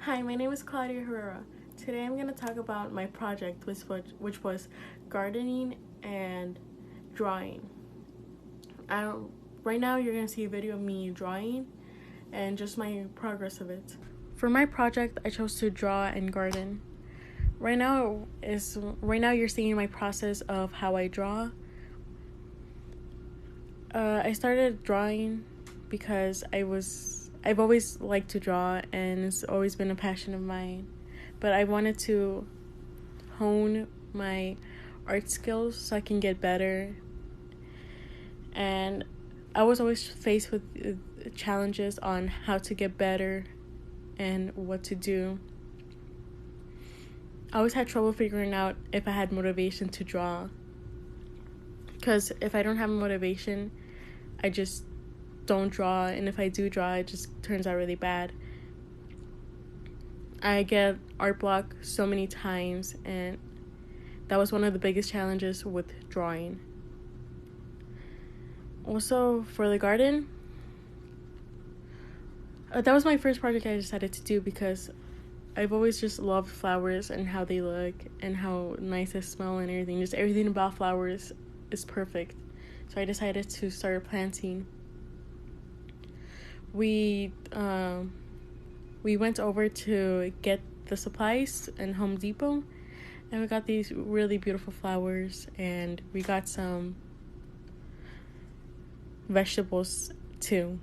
Hi, my name is Claudia Herrera. Today I'm going to talk about my project, which was gardening and drawing. I, right now, you're going to see a video of me drawing and just my progress of it. For my project, I chose to draw and garden. Right now you're seeing my process of how I draw. I started drawing because I've always liked to draw and it's always been a passion of mine. But I wanted to hone my art skills so I can get better. And I was always faced with challenges on how to get better and what to do. I always had trouble figuring out if I had motivation to draw. Because if I don't have motivation, I just don't draw, and if I do draw, it just turns out really bad. I get art block so many times, and that was one of the biggest challenges with drawing. Also, for the garden, that was my first project I decided to do because I've always just loved flowers and how they look and how nice they smell and everything. Just everything about flowers is perfect. So I decided to start planting. We went over to get the supplies in Home Depot, and we got these really beautiful flowers, and we got some vegetables too.